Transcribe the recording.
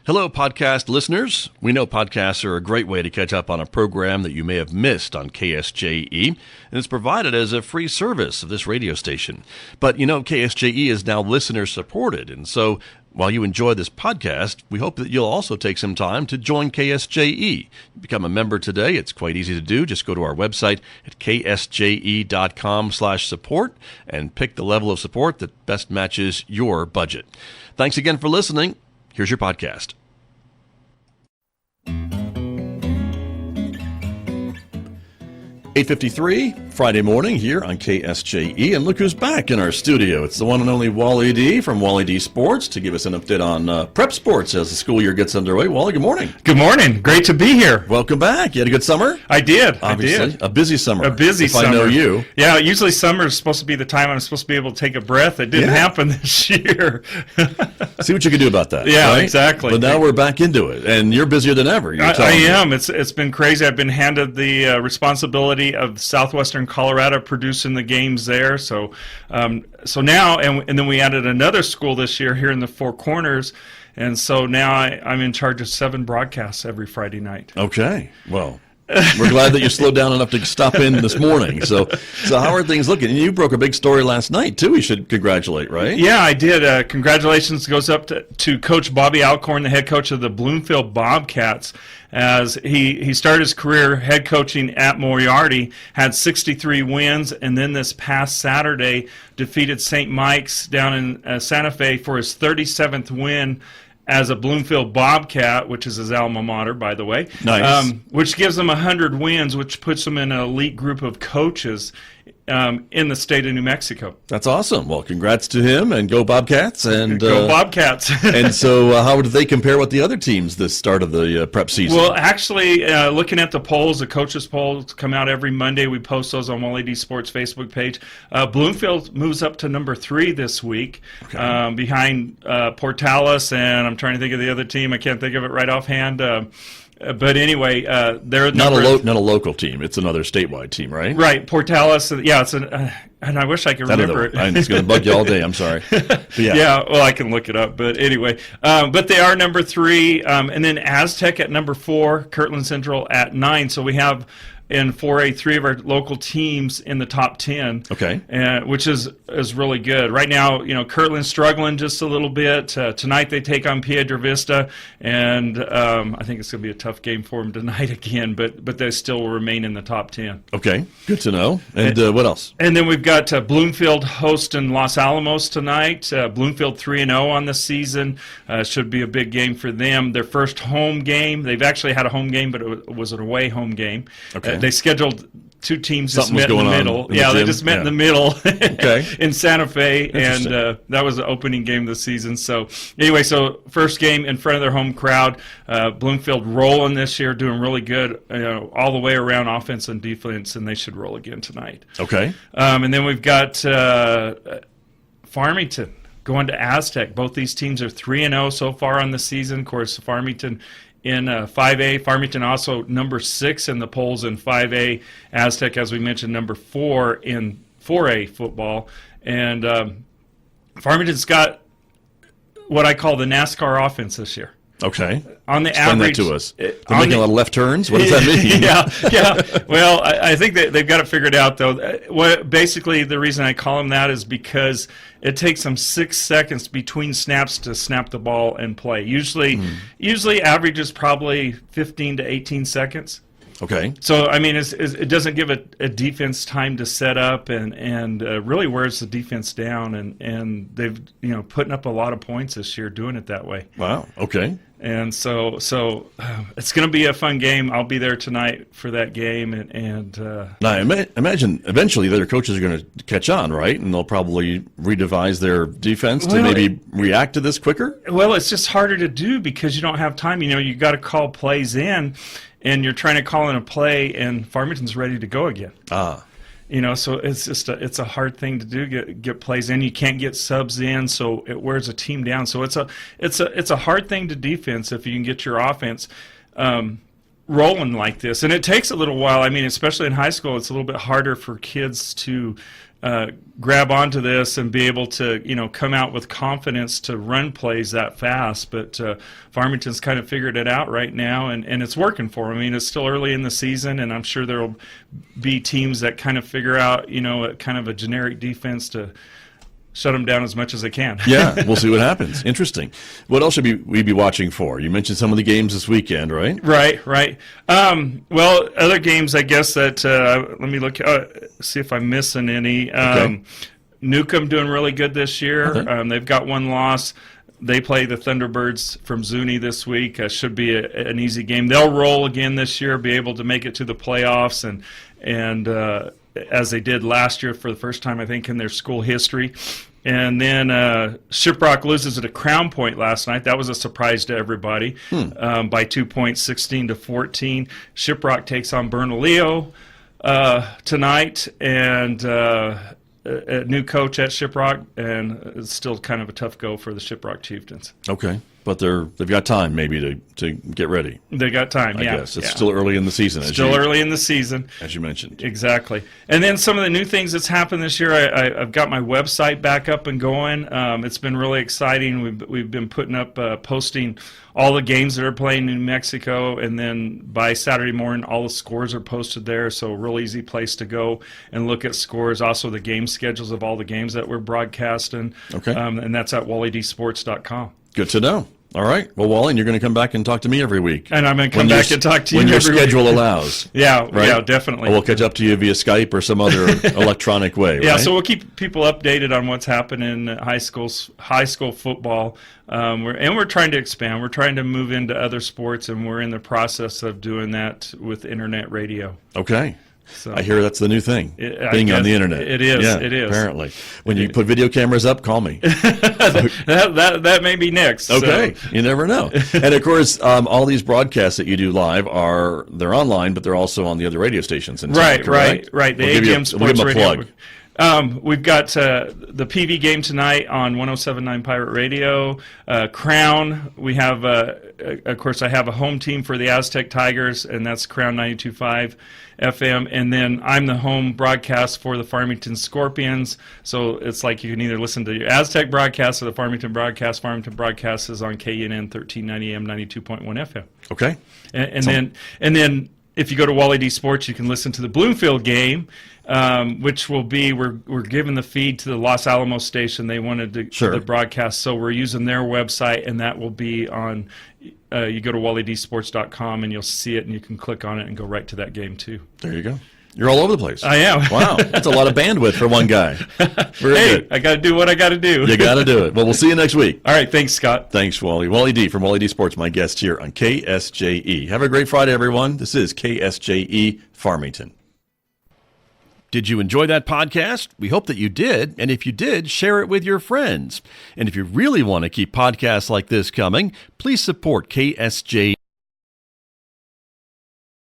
Hello, podcast listeners. We know podcasts are a great way to catch up on a program that you may have missed on KSJE, and it's provided as a free service of this radio station. But you know, KSJE is now listener-supported, and so while you enjoy this podcast, we hope that you'll also take some time to join KSJE. Become a member today. It's quite easy to do. Just go to our website at ksje.com/support and pick the level of support that best matches your budget. Thanks again for listening. Here's your podcast. 8:53 Friday morning here on KSJE, and look who's back in our studio. It's the one and only Wally D from Wally D Sports to give us an update on prep sports as the school year gets underway. Wally, good morning. Good morning. Great to be here. Welcome back. You had a good summer? I did. Obviously. I did. A busy summer. A busy summer. If I know you. Yeah, usually summer is supposed to be the time I'm supposed to be able to take a breath. It didn't happen this year. See what you can do about that. Yeah, right? exactly. But now we're back into it, and you're busier than ever. I am. It's been crazy. I've been handed the responsibility of Southwestern Colorado producing the games there. So now, and then we added another school this year here in the Four Corners, and so now I'm in charge of 7 broadcasts every Friday night. Okay. Well, we're glad that you slowed down enough to stop in this morning. So how are things looking? And you broke a big story last night, too. We should congratulate, right? Yeah, I did. Congratulations goes up to Coach Bobby Alcorn, the head coach of the Bloomfield Bobcats, as he started his career head coaching at Moriarty, had 63 wins, and then this past Saturday defeated St. Mike's down in Santa Fe for his 37th win as a Bloomfield Bobcat, which is his alma mater, by the way. Nice. Which gives them 100 wins, which puts them in an elite group of coaches in the state of New Mexico. That's awesome. Well, congrats to him, and go Bobcats. And go Bobcats. And so how did they compare with the other teams this start of the prep season? Well, actually, looking at the polls, the coaches' polls come out every Monday. We post those on Wally D Sports Facebook page. Bloomfield moves up to number 3 this week, behind Portales, and I'm trying to think of the other team. I can't think of it right offhand. But anyway, they're not a local team. It's another statewide team, right? Right, Portales. Yeah, it's and I wish I could remember it. It's going to bug you all day. I'm sorry. But yeah, well, I can look it up. But anyway, but they are number 3, and then Aztec at number 4, Kirtland Central at 9. So we have in 4A 3 of our local teams in the top 10. Okay. Which is really good. Right now, Kirtland's struggling just a little bit. Tonight they take on Piedra Vista, and I think it's going to be a tough game for them tonight again, but they still will remain in the top 10. Okay, good to know. And what else? And then we've got Bloomfield hosting Los Alamos tonight. Bloomfield 3-0 on the season. Should be a big game for them. Their first home game. They've actually had a home game, but it was an away home game. Okay. They scheduled 2 teams just Something met in the middle. They just met in the middle in Santa Fe, and that was the opening game of the season. So anyway, first game in front of their home crowd. Bloomfield rolling this year, doing really good, all the way around offense and defense, and they should roll again tonight. Okay. And then we've got Farmington going to Aztec. Both these teams are 3-0 so far on the season. Of course, Farmington in 5A. Farmington also number 6 in the polls in 5A. Aztec, as we mentioned, number 4 in 4A football. And Farmington's got what I call the NASCAR offense this year. Okay. On the Explain average, that to us. They're making a lot of left turns? What does that mean? Yeah. Well, I think they've got it figured out, though. Basically, the reason I call them that is because it takes them 6 seconds between snaps to snap the ball and play. Usually average is probably 15 to 18 seconds. Okay. So, I mean, it doesn't give a defense time to set up and really wears the defense down. And they've, putting up a lot of points this year doing it that way. Wow. Okay. And so it's going to be a fun game. I'll be there tonight for that game. And now, I imagine eventually the other coaches are going to catch on, right? And they'll probably redevise their defense to maybe react to this quicker? Well, it's just harder to do because you don't have time. You got to call plays in, and you're trying to call in a play, and Farmington's ready to go again. So it's just it's a hard thing to do, get plays in. You can't get subs in, so it wears a team down. So it's a hard thing to defense if you can get your offense rolling like this. And it takes a little while. I mean, especially in high school, it's a little bit harder for kids to grab onto this and be able to, come out with confidence to run plays that fast. But Farmington's kind of figured it out right now, and it's working for them. I mean, it's still early in the season, and I'm sure there will be teams that kind of figure out, kind of a generic defense to shut them down as much as they can. Yeah, we'll see what happens. Interesting. What else should we be watching for? You mentioned some of the games this weekend, right? Right. Well, other games, I guess that let me look, see if I'm missing any. Okay. Newcomb doing really good this year. Okay. They've got one loss. They play the Thunderbirds from Zuni this week. Should be an easy game. They'll roll again this year, be able to make it to the playoffs, and as they did last year for the first time, I think, in their school history. And then Shiprock loses at a Crown Point last night. That was a surprise to everybody by 2 points, 16-14. Shiprock takes on Bernalillo tonight, and a new coach at Shiprock, and it's still kind of a tough go for the Shiprock Chieftains. Okay. But they've got time maybe to get ready. They got time, I guess. It's still early in the season. Early in the season. As you mentioned. Exactly. And then some of the new things that's happened this year, I've got my website back up and going. It's been really exciting. We've been putting up, posting all the games that are playing in New Mexico, and then by Saturday morning, all the scores are posted there, so a real easy place to go and look at scores. Also, the game schedules of all the games that we're broadcasting. Okay. And that's at wallydsports.com. Good to know. All right. Well, Wally, you're going to come back and talk to me every week. And I'm going to come back and talk to you when your every schedule week. allows. Yeah, right? Yeah, definitely. Or we'll catch up to you via Skype or some other electronic way. Yeah, right? so we'll keep people updated on what's happening in high school football. We're trying to expand. We're trying to move into other sports, and we're in the process of doing that with internet radio. Okay. So, I hear that's the new thing, being on the internet. It is. Yeah, it is. Apparently. When you put video cameras up, call me. that may be next. Okay. So. You never know. And, of course, all these broadcasts that you do live they're online, but they're also on the other radio stations in town, right. The AGM Sports we'll give them a Radio. plug. We've got the PV game tonight on 107.9 Pirate Radio. Crown, we have, of course, I have a home team for the Aztec Tigers, and that's Crown 92.5 FM. And then I'm the home broadcast for the Farmington Scorpions. So it's like you can either listen to the Aztec broadcast or the Farmington broadcast. Farmington broadcast is on KNN 1390 AM 92.1 FM. Okay. And then if you go to Wally D Sports, you can listen to the Bloomfield game, which will be we're giving the feed to the Los Alamos station. They wanted the broadcast, so we're using their website, and that will be on. You go to wallydsports.com and you'll see it, and you can click on it and go right to that game too. There you go. You're all over the place. I am. Wow, that's a lot of bandwidth for one guy. Very good. I got to do what I got to do. You got to do it. Well, we'll see you next week. All right, thanks, Scott. Thanks, Wally. Wally D from Wally D Sports, my guest here on KSJE. Have a great Friday, everyone. This is KSJE Farmington. Did you enjoy that podcast? We hope that you did. And if you did, share it with your friends. And if you really want to keep podcasts like this coming, please support KSJE.